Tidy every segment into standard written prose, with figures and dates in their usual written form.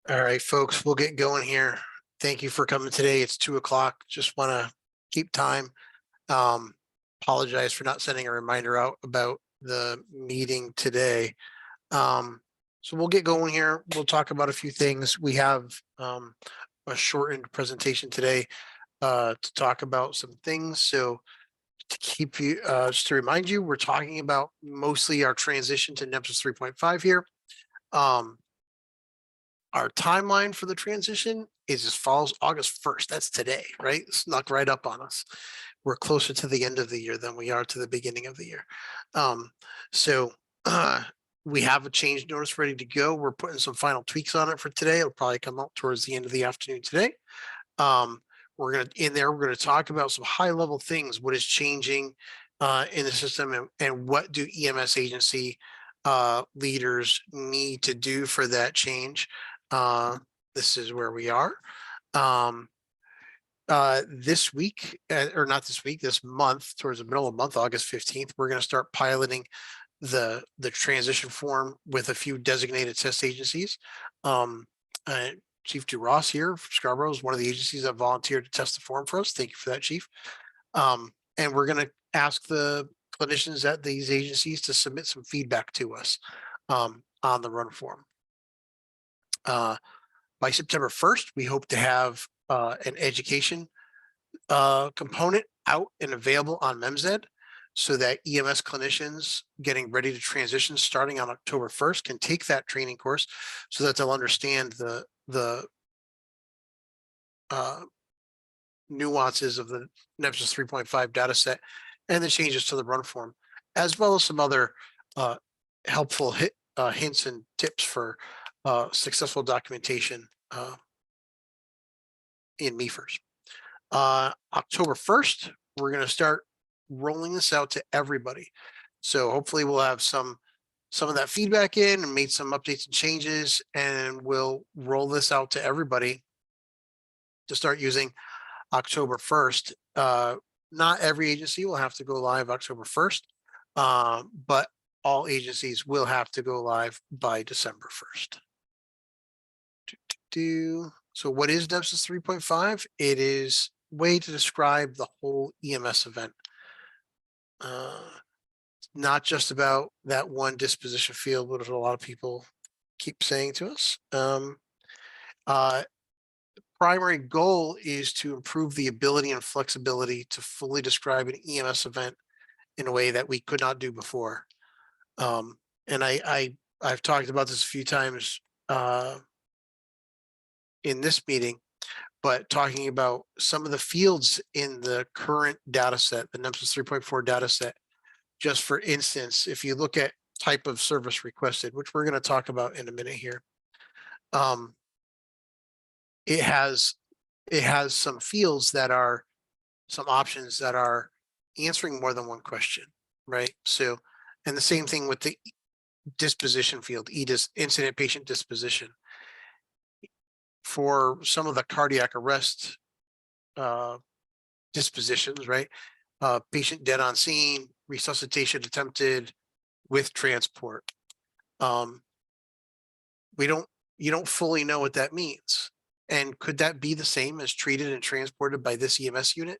All right, folks, we'll get going here. Thank you for coming today. It's 2 o'clock. Just want to keep time. Um, Apologize for not sending a reminder out about the meeting today. So we'll get going here. We'll talk about a few things. We have a shortened presentation today to talk about some things. So to keep you, just to remind you, we're talking about mostly our transition to NEPSIS 3.5 here. Our timeline for the transition is as follows: August 1st. That's today, right? It snuck right up on us. We're closer to the end of the year than we are to the beginning of the year. Um, so we have a change notice ready to go. We're putting some final tweaks on it for today. It'll probably come out towards the end of the afternoon today. We're gonna talk about some high level things, what is changing in the system, and what do EMS agency leaders need to do for that change. This is where we are. This week, or not this week, this month, towards the middle of the month, August 15th, we're going to start piloting the transition form with a few designated test agencies. Chief DeRoss here from Scarborough is one of the agencies that volunteered to test the form for us. Thank you for that, Chief. And we're going to ask the clinicians at these agencies to submit some feedback to us on the run form. By September 1st, we hope to have an education component out and available on MEMSED so that EMS clinicians getting ready to transition starting on October 1st can take that training course so that they'll understand the nuances of the NEPSIS 3.5 data set and the changes to the run form, as well as some other helpful hints and tips for successful documentation in MEFIRS. October 1st, we're going to start rolling this out to everybody. So hopefully we'll have some of that feedback in and made some updates and changes, and we'll roll this out to everybody to start using October 1st. Not every agency will have to go live October 1st, but all agencies will have to go live by December 1st. So what is NEPSIS 3.5? It is a way to describe the whole EMS event. Not just about that one disposition field, which a lot of people keep saying to us. The primary goal is to improve the ability and flexibility to fully describe an EMS event in a way that we could not do before. And I've talked about this a few times in this meeting, but talking about some of the fields in the current data set, the NEPSIS 3.4 data set. Just for instance, if you look at type of service requested, which we're going to talk about in a minute here, it has some fields that are some options that are answering more than one question, right? So, and the same thing with the disposition field, incident patient disposition. For some of the cardiac arrest dispositions, right? Patient dead on scene, resuscitation attempted with transport. You don't fully know what that means. And could that be the same as treated and transported by this EMS unit?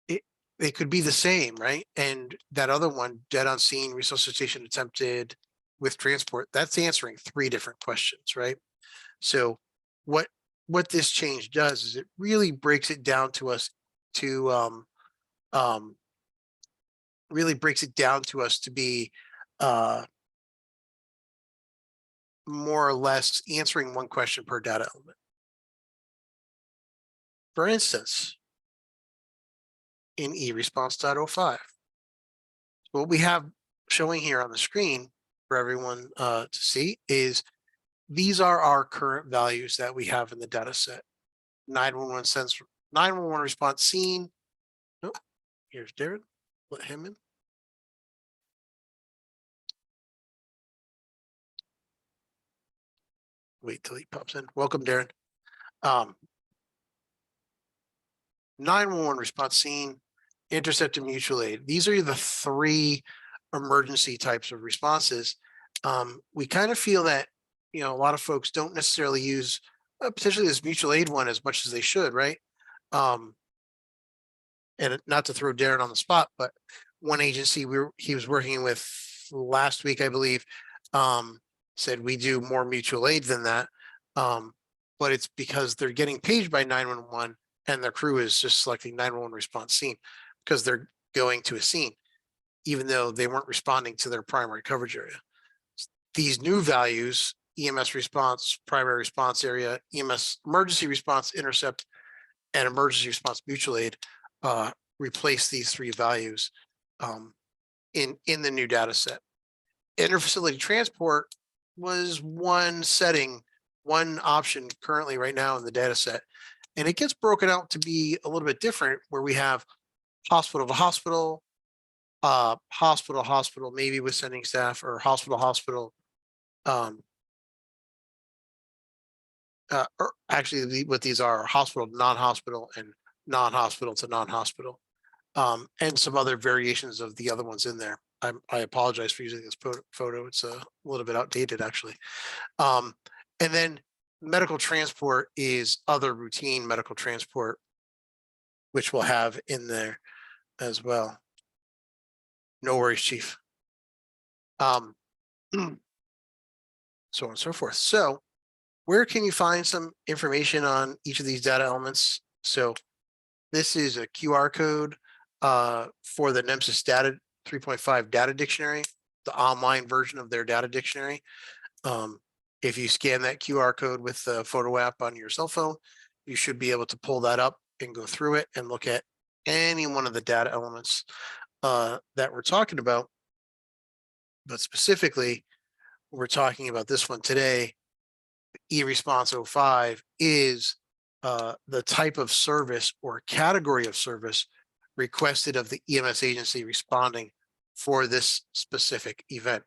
It could be the same, right? And that other one, dead on scene, resuscitation attempted with transport, that's answering 3 different questions, right? So what this change does is it really breaks it down to us to be more or less answering one question per data element. For instance, in eResponse.05, what we have showing here on the screen for everyone to see is these are our current values that we have in the data set. 911 response scene. Oh, here's Darren. Let him in. Wait till he pops in. Welcome, Darren. 911 response scene, intercept and mutual aid. These are the 3 emergency types of responses. We kind of feel that a lot of folks don't necessarily use potentially this mutual aid one as much as they should, right? Um, and not to throw Darren on the spot, but one agency he was working with last week, I believe, um, said we do more mutual aid than that. But it's because they're getting paged by 911 and their crew is just selecting 911 response scene because they're going to a scene, even though they weren't responding to their primary coverage area. These new values, EMS response, primary response area, EMS emergency response intercept, and emergency response mutual aid, uh, replace these three values in the new data set. Interfacility transport was one setting, one option currently right now in the data set. And it gets broken out to be a little bit different where we have hospital to hospital, hospital to hospital, maybe with sending staff, or hospital to hospital. Or actually what these are hospital to non-hospital and non-hospital to non-hospital. And some other variations of the other ones in there. I apologize for using this photo. It's a little bit outdated, actually. And then medical transport is other routine medical transport, which we'll have in there as well. No worries, Chief. So on and so forth. So where can you find some information on each of these data elements? So this is a QR code for the NEMSIS data 3.5 data dictionary, the online version of their data dictionary. If you scan that QR code with the photo app on your cell phone, you should be able to pull that up and go through it and look at any one of the data elements that we're talking about. But specifically, we're talking about this one today. E-Response 05 is the type of service or category of service requested of the EMS agency responding for this specific event.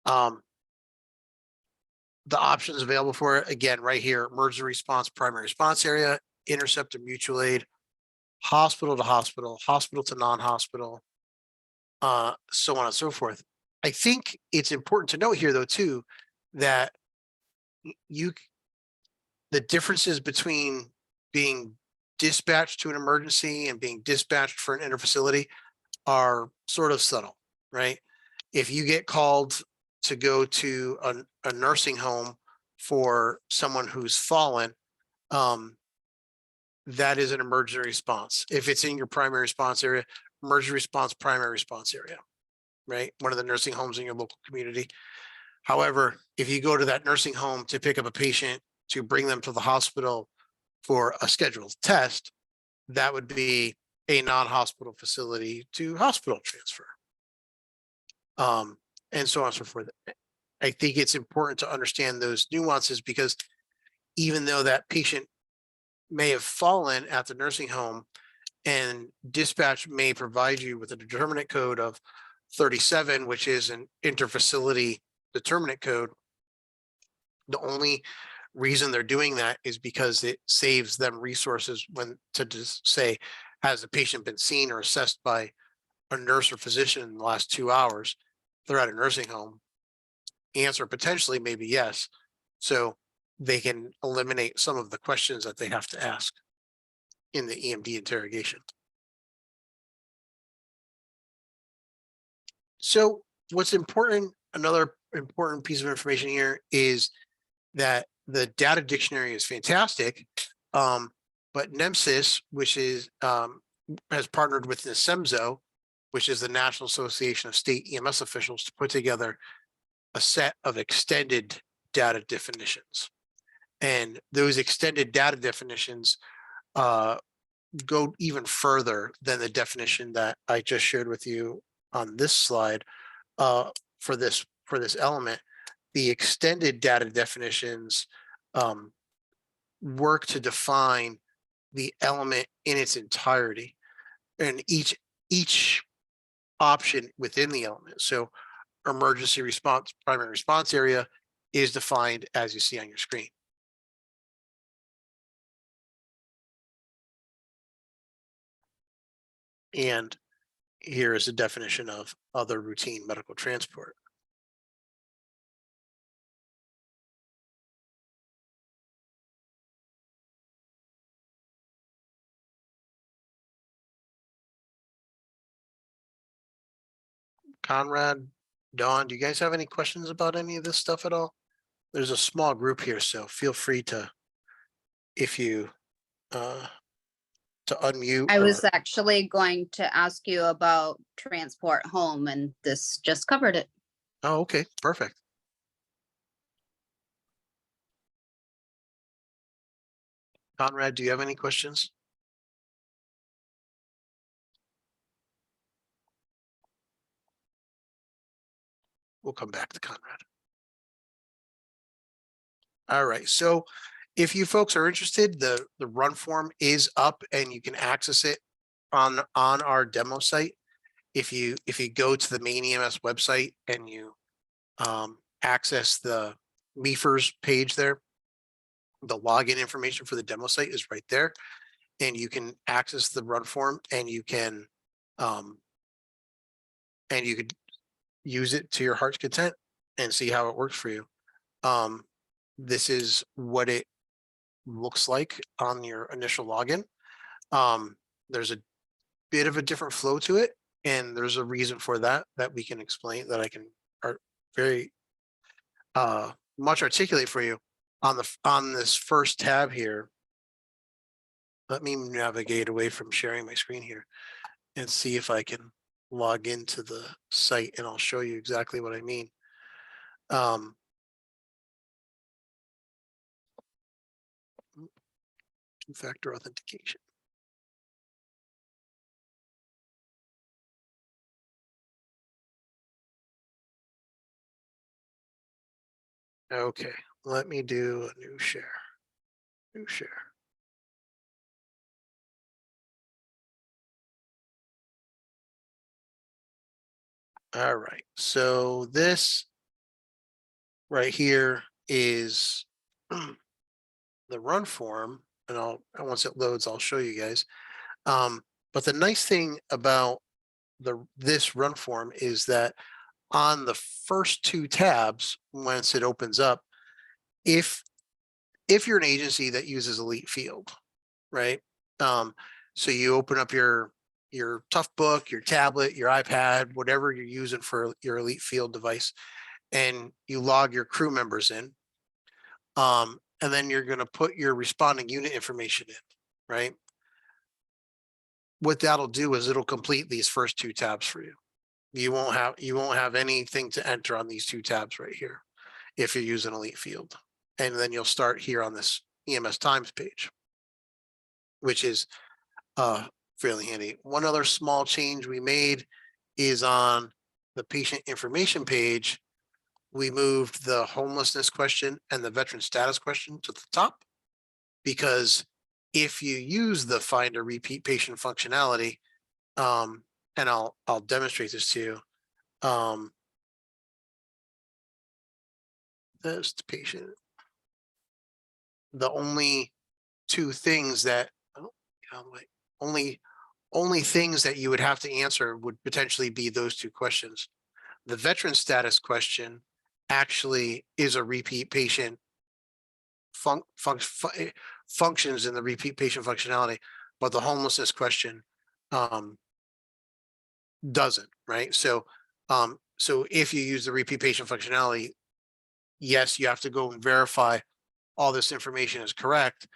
The options available for it, again, right here: emergency response, primary response area, intercept and mutual aid, hospital to hospital, hospital to non-hospital, so on and so forth. I think it's important to note here, though, too, that the differences between being dispatched to an emergency and being dispatched for an interfacility are sort of subtle, right? If you get called to go to a nursing home for someone who's fallen, that is an emergency response. If it's in your primary response area, emergency response, primary response area, right? One of the nursing homes in your local community. However, if you go to that nursing home to pick up a patient to bring them to the hospital for a scheduled test, that would be a non-hospital facility to hospital transfer. And so on and so forth. I think it's important to understand those nuances because even though that patient may have fallen at the nursing home and dispatch may provide you with a determinant code of 37, which is an interfacility determinant code, the only reason they're doing that is because it saves them resources when to just say, has the patient been seen or assessed by a nurse or physician in the last 2 hours? They're at a nursing home. Answer potentially maybe yes. So they can eliminate some of the questions that they have to ask in the EMD interrogation. So what's important, another important piece of information here is that the data dictionary is fantastic, but NEMSIS, which is has partnered with the NASEMSO, which is the National Association of State EMS Officials, to put together a set of extended data definitions. And those extended data definitions go even further than the definition that I just shared with you on this slide for this element. The extended data definitions work to define the element in its entirety and each option within the element. So emergency response, primary response area is defined as you see on your screen. And here is a definition of other routine medical transport. Conrad, Dawn, do you guys have any questions about any of this stuff at all? There's a small group here, so feel free to, if you, to unmute. I was actually going to ask you about transport home, and this just covered it. Oh, okay, perfect. Conrad, do you have any questions? We'll come back to Conrad. All right, so if you folks are interested, the run form is up and you can access it on our demo site. If you go to the Maine EMS website and you access the MEFIRS page there, the login information for the demo site is right there, and you can access the run form and you can could use it to your heart's content and see how it works for you. This is what it looks like on your initial login. There's a bit of a different flow to it, and there's a reason for that we can explain, that I can very much articulate for you. On this first tab here, let me navigate away from sharing my screen here and see if I can log into the site, and I'll show you exactly what I mean. Two-factor authentication. Okay, let me do a new share. New share. All right, so this right here is the run form, and once it loads, I'll show you guys. But the nice thing about this run form is that on the first two tabs, once it opens up, if you're an agency that uses Elite Field, right? So you open up your Tough Book, your tablet, your iPad, whatever you're using for your Elite Field device, and you log your crew members in. And then you're going to put your responding unit information in, right? What that'll do is it'll complete these first two tabs for you. You won't have anything to enter on these two tabs right here if you're using Elite Field. And then you'll start here on this EMS Times page, which is fairly handy. One other small change we made is on the patient information page. We moved the homelessness question and the veteran status question to the top, because if you use the find a repeat patient functionality, and I'll demonstrate this to you. This patient, the only two things that only things that you would have to answer would potentially be those two questions. The veteran status question actually is a repeat patient functions in the repeat patient functionality, but the homelessness question doesn't, right? So if you use the repeat patient functionality, yes, you have to go and verify all this information is correct,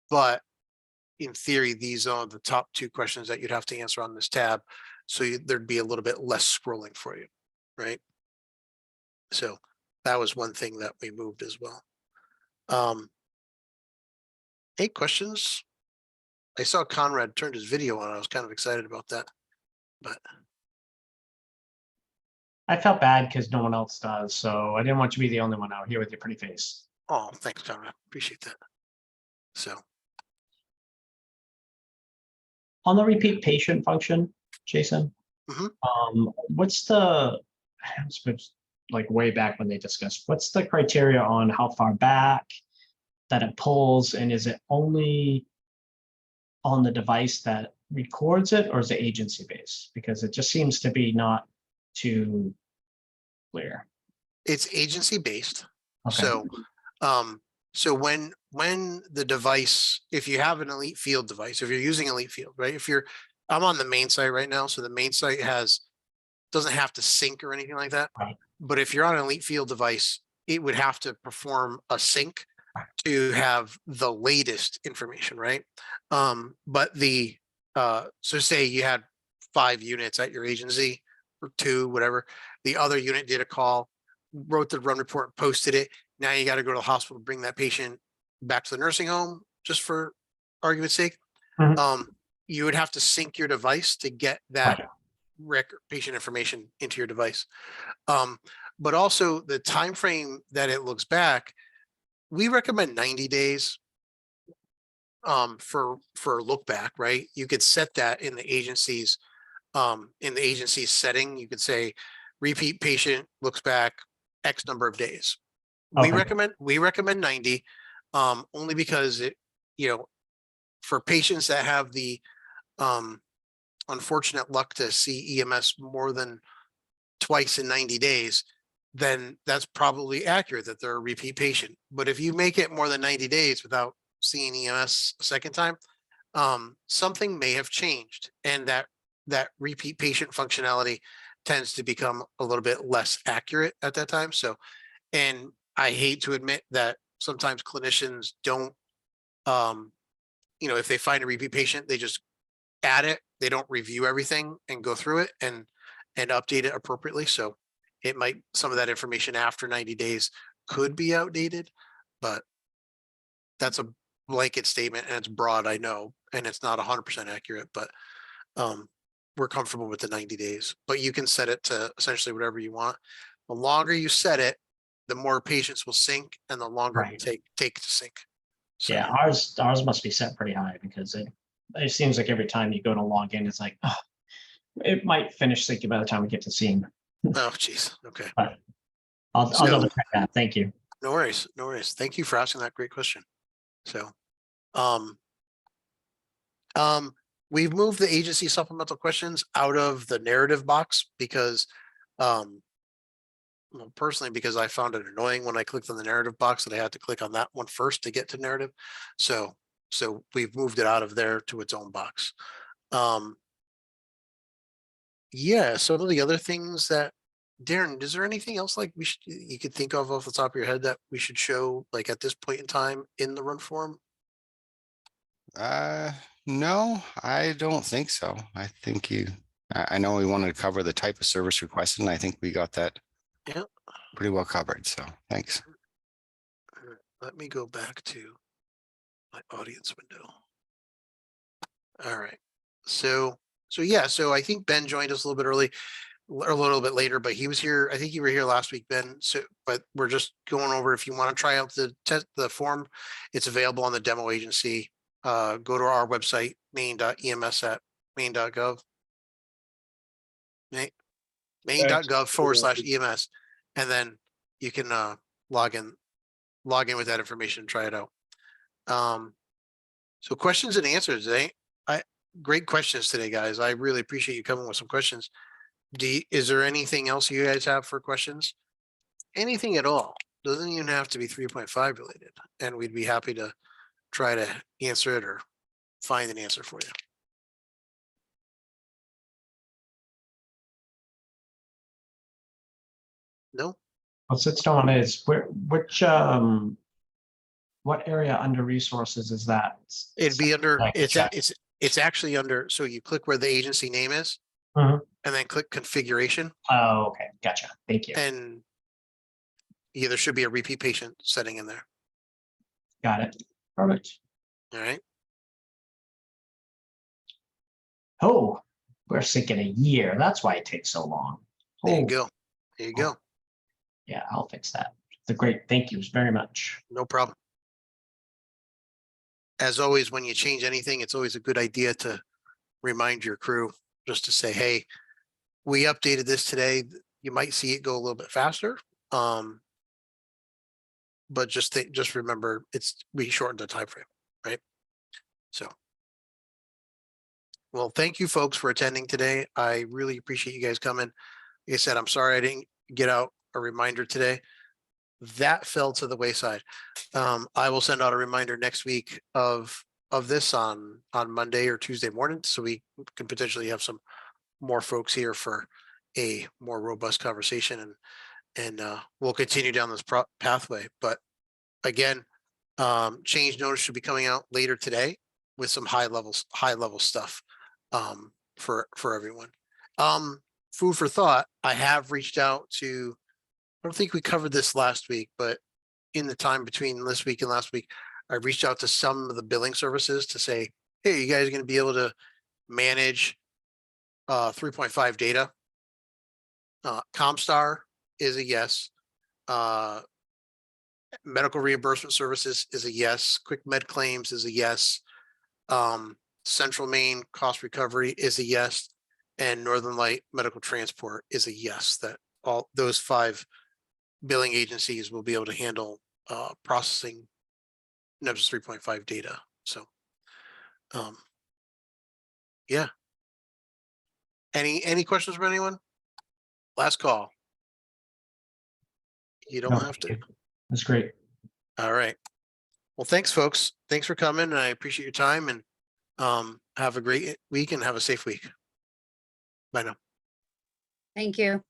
but in theory, these are the top two questions that you'd have to answer on this tab. So there'd be a little bit less scrolling for you, right? So that was one thing that we moved as well. Any questions? I saw Conrad turned his video on. I was kind of excited about that, but I felt bad because no one else does, so I didn't want you to be the only one out here with your pretty face. oh, thanks, Conrad. Appreciate that. So on the repeat patient function, Jason, what's the, like way back when they discussed, what's the criteria on how far back that it pulls, and is it only on the device that records it, or is it agency based? Because it just seems to be not too clear. It's agency based. Okay. So when the device, if you have an Elite Field device, if you're using Elite Field, right? I'm on the main site right now, so the main site doesn't have to sync or anything like that. Right. But if you're on an Elite Field device, it would have to perform a sync to have the latest information, right? But so say you had 5 units at your agency or 2, whatever. The other unit did a call, wrote the run report, posted it. Now you got to go to the hospital, bring that patient back to the nursing home, just for argument's sake. Mhm. You would have to sync your device to get that Right. record patient information into your device. But also the time frame that it looks back, we recommend 90 days for look back, right? You could set that in the agency's setting. You could say repeat patient looks back X number of days. We Okay. recommend 90, only because for patients that have the unfortunate luck to see EMS more than twice in 90 days, then that's probably accurate that they're a repeat patient. But if you make it more than 90 days without seeing EMS a second time, something may have changed, and that repeat patient functionality tends to become a little bit less accurate at that time. So, and I hate to admit that sometimes clinicians don't, if they find a repeat patient, they just add it. They don't review everything and go through it and update it appropriately. So some of that information after 90 days could be outdated, but that's a blanket statement and it's broad, I know, and it's not 100% accurate, but we're comfortable with the 90 days. But you can set it to essentially whatever you want. The longer you set it, the more patients will sync and the longer Right. it take to sync. So, Yeah, ours must be set pretty high, because it seems like every time you go to log in, it's like, oh, it might finish syncing by the time we get to scene. oh, geez. Okay. But I'll So, double check that. Thank you. No worries. No worries. Thank you for asking that great question. So, um, we've moved the agency supplemental questions out of the narrative box because, well, personally, because I found it annoying when I clicked on the narrative box that I had to click on that one first to get to narrative. So we've moved it out of there to its own box. Yeah. Some of the other things that, Darren, is there anything else like you could think of off the top of your head that we should show like at this point in time in the run form? No, I don't think so. I think I know we wanted to cover the type of service requested, and I think we got that Yeah. pretty well covered. So thanks. Let me go back to my audience window. All right. So yeah, so I think Ben joined us a little bit early, or a little bit later, but he was here. I think you were here last week, Ben. So, but we're just going over, if you want to try out the form, it's available on the demo agency. Go to our website, maine.ems@maine.gov. Maine.gov/EMS. And then you can log in with that information and try it out. So questions and answers. Great questions today, guys. I really appreciate you coming with some questions. Is there anything else you guys have for questions? Anything at all? Doesn't even have to be 3.5 related, and we'd be happy to try to answer it or find an answer for you. No? Well, since no one is, what area under resources is that? It'd be under, I can check. it's actually under, so you click where the agency name is, Mhm. and then click configuration, Oh, okay, gotcha. Thank you. and yeah, there should be a repeat patient setting in there. Got it. Perfect. All right. Oh, we're syncing a year. That's why it takes so long. There you Oh, go. There you go. yeah, I'll fix that. The great thank yous very much. No problem. As always, when you change anything, it's always a good idea to remind your crew just to say, hey, we updated this today. You might see it go a little bit faster. But just remember, we shortened the time frame, right? So Well, thank you folks for attending today. I really appreciate you guys coming. Like I said, I'm sorry I didn't get out a reminder today. That fell to the wayside. I will send out a reminder next week of this on Monday or Tuesday morning, so we can potentially have some more folks here for a more robust conversation, and we'll continue down this pathway. But again, change notice should be coming out later today with some high level stuff for everyone. Food for thought. I have reached out to, I don't think we covered this last week, but in the time between this week and last week, I reached out to some of the billing services to say, hey, you guys are going to be able to manage 3.5 data. Comstar is a yes. Medical reimbursement services is a yes. Quick Med claims is a yes. Central Maine cost recovery is a yes. And Northern Light medical transport is a yes. That all those 5 billing agencies will be able to handle processing NEPS 3.5 data. So, yeah. Any questions from anyone? Last call. You don't No, have to. That's great. All right. Well, thanks, folks. Thanks for coming. And I appreciate your time, and have a great week and have a safe week. Bye now. Thank you.